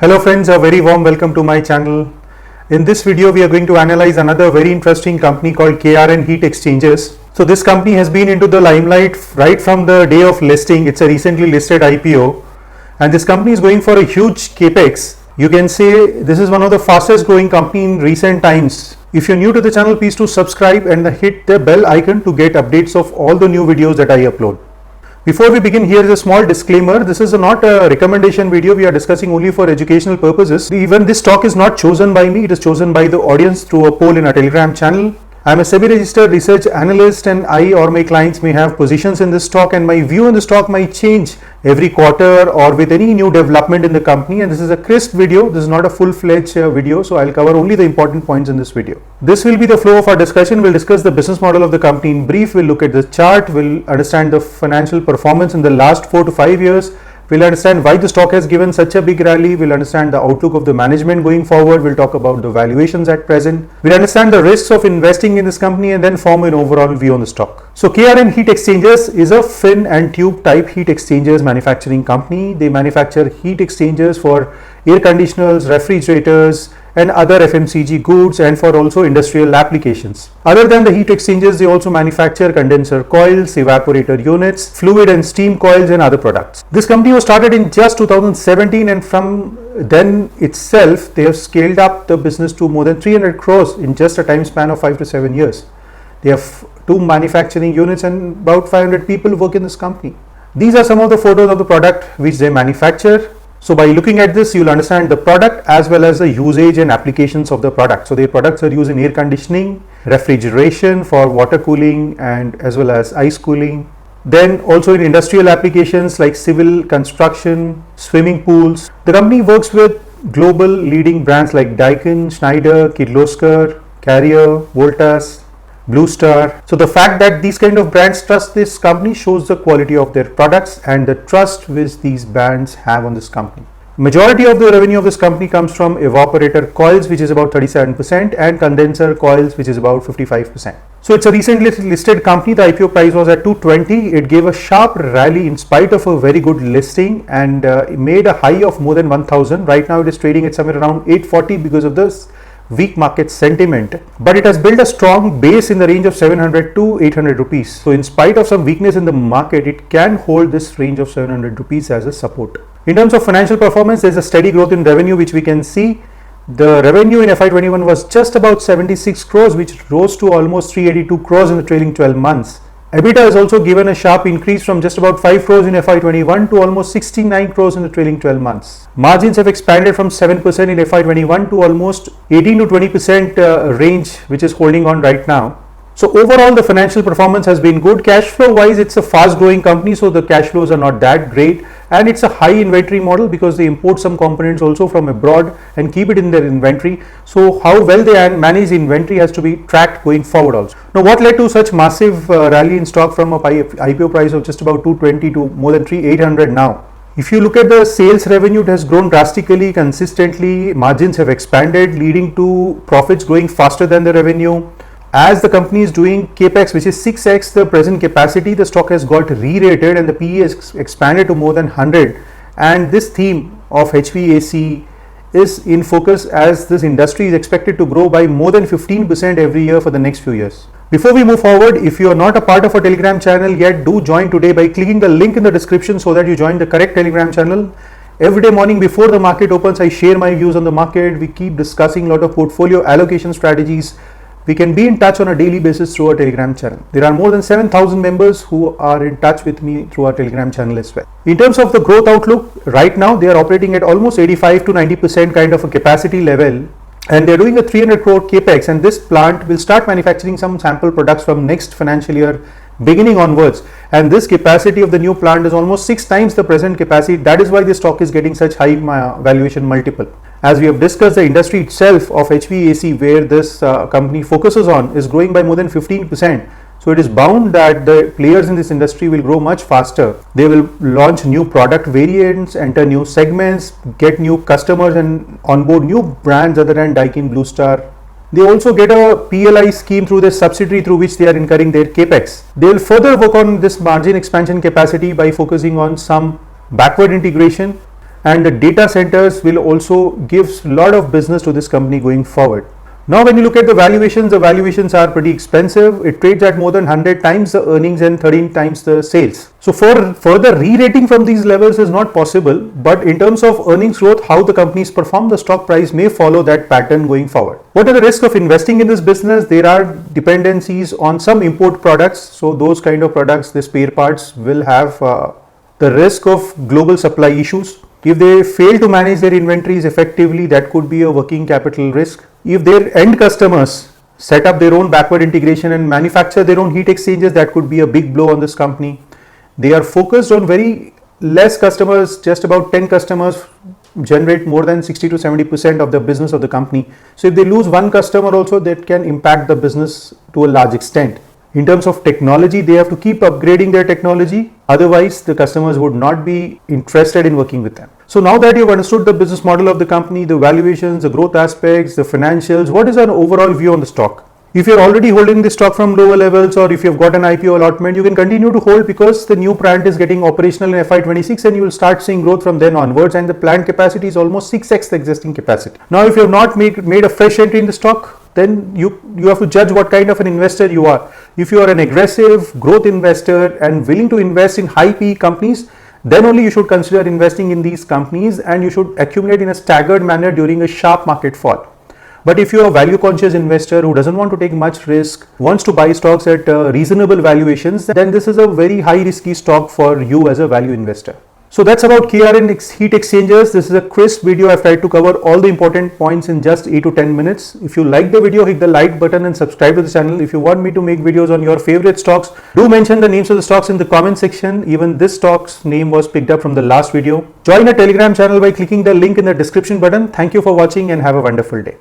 Hello friends, a very warm welcome to my channel. In this video we are going to analyze another very interesting company called KRN Heat Exchangers. So this company has been into the limelight right from the day of listing. It's a recently listed IPO and this company is going for a huge capex. You can say this is one of the fastest growing company in recent times. If you're new to the channel, please do subscribe and hit the bell icon to get updates of all the new videos that I upload. Before we begin, here is a small disclaimer. This is not a recommendation video. We are discussing only for educational purposes. Even this talk is not chosen by me. It is chosen by the audience through a poll in a Telegram channel. I am a SEBI registered research analyst and I or my clients may have positions in this stock, and my view on the stock might change every quarter or with any new development in the company. And this is a crisp video. This is not a full-fledged video. So I'll cover only the important points in this video. This will be the flow of our discussion. We'll discuss the business model of the company in brief. We'll look at the chart. We'll understand the financial performance in the last 4 to 5 years. We'll understand why the stock has given such a big rally. We'll understand the outlook of the management going forward. We'll talk about the valuations at present. We'll understand the risks of investing in this company and then form an overall view on the stock. So KRN Heat Exchangers is a fin and tube type heat exchangers manufacturing company. They manufacture heat exchangers for air conditioners, refrigerators, and other FMCG goods, and for also industrial applications. Other than the heat exchangers, they also manufacture condenser coils, evaporator units, fluid and steam coils, and other products. This company was started in just 2017, and from then itself they have scaled up the business to more than 300 crores in just a time span of 5 to 7 years. They have 2 manufacturing units and about 500 people work in this company. These are some of the photos of the product which they manufacture. So by looking at this, you'll understand the product as well as the usage and applications of the product. So their products are used in air conditioning, refrigeration for water cooling, and as well as ice cooling. Then also in industrial applications like civil construction, swimming pools. The company works with global leading brands like Daikin, Schneider, Kirloskar, Carrier, Voltas, Blue Star. So the fact that these kind of brands trust this company shows the quality of their products and the trust which these brands have on this company. Majority of the revenue of this company comes from evaporator coils, which is about 37%, and condenser coils, which is about 55%. So it's a recently listed company. The IPO price was at 220. It gave a sharp rally in spite of a very good listing and it made a high of more than 1000. Right now it is trading at somewhere around 840 because of this weak market sentiment, but it has built a strong base in the range of 700 to 800 rupees. So in spite of some weakness in the market, it can hold this range of 700 rupees as a support. In terms of financial performance, there is a steady growth in revenue which we can see. The revenue in FY21 was just about 76 crores, which rose to almost 382 crores in the trailing 12 months. EBITDA has also given a sharp increase from just about 5 crores in FY21 to almost 69 crores in the trailing 12 months. Margins have expanded from 7% in FY21 to almost 18 to 20% range, which is holding on right now. So overall, the financial performance has been good. Cash flow wise, it's a fast growing company, so the cash flows are not that great, and it's a high inventory model because they import some components also from abroad and keep it in their inventory. So how well they manage inventory has to be tracked going forward also. Now, what led to such massive rally in stock from a IPO price of just about 220 to more than 800 now? If you look at the sales revenue, it has grown drastically, consistently. Margins have expanded, leading to profits growing faster than the revenue. As the company is doing capex, which is 6x the present capacity, the stock has got re-rated and the PE has expanded to more than 100. And this theme of HVAC is in focus as this industry is expected to grow by more than 15% every year for the next few years. Before we move forward, if you are not a part of our Telegram channel yet, do join today by clicking the link in the description so that you join the correct Telegram channel. Every day morning before the market opens, I share my views on the market. We keep discussing a lot of portfolio allocation strategies. We can be in touch on a daily basis through our Telegram channel. There are more than 7,000 members who are in touch with me through our Telegram channel as well. In terms of the growth outlook, right now they are operating at almost 85 to 90% kind of a capacity level, and they're doing a 300 crore capex, and this plant will start manufacturing some sample products from next financial year beginning onwards, and this capacity of the new plant is almost 6 times the present capacity. That is why the stock is getting such high valuation multiple. As we have discussed, the industry itself of HVAC, where this company focuses on, is growing by more than 15%. So it is bound that the players in this industry will grow much faster. They will launch new product variants, enter new segments, get new customers and onboard new brands other than Daikin, Blue Star. They also get a PLI scheme through their subsidiary through which they are incurring their capex. They will further work on this margin expansion capacity by focusing on some backward integration, and the data centers will also give a lot of business to this company going forward. Now when you look at the valuations are pretty expensive. It trades at more than 100 times the earnings and 13 times the sales. So for further re-rating from these levels is not possible, but in terms of earnings growth, how the companies perform, the stock price may follow that pattern going forward. What are the risks of investing in this business? There are dependencies on some import products. So those kind of products, the spare parts will have the risk of global supply issues. If they fail to manage their inventories effectively, that could be a working capital risk. If their end customers set up their own backward integration and manufacture their own heat exchangers, that could be a big blow on this company. They are focused on very less customers, just about 10 customers generate more than 60 to 70% of the business of the company. So if they lose one customer also, that can impact the business to a large extent. In terms of technology, they have to keep upgrading their technology. Otherwise, the customers would not be interested in working with them. So now that you've understood the business model of the company, the valuations, the growth aspects, the financials, what is an overall view on the stock? If you're already holding the stock from lower levels, or if you've got an IPO allotment, you can continue to hold because the new plant is getting operational in FY26 and you will start seeing growth from then onwards, and the plant capacity is almost 6x the existing capacity. Now, if you have not made a fresh entry in the stock, then you have to judge what kind of an investor you are. If you are an aggressive growth investor and willing to invest in high PE companies, then only you should consider investing in these companies, and you should accumulate in a staggered manner during a sharp market fall. But if you are a value conscious investor who doesn't want to take much risk, wants to buy stocks at reasonable valuations, then this is a very high risky stock for you as a value investor. So that's about KRN Heat Exchangers. This is a crisp video. I've tried to cover all the important points in just 8 to 10 minutes. If you like the video, hit the like button and subscribe to the channel. If you want me to make videos on your favorite stocks, do mention the names of the stocks in the comment section. Even this stock's name was picked up from the last video. Join our Telegram channel by clicking the link in the description button. Thank you for watching and have a wonderful day.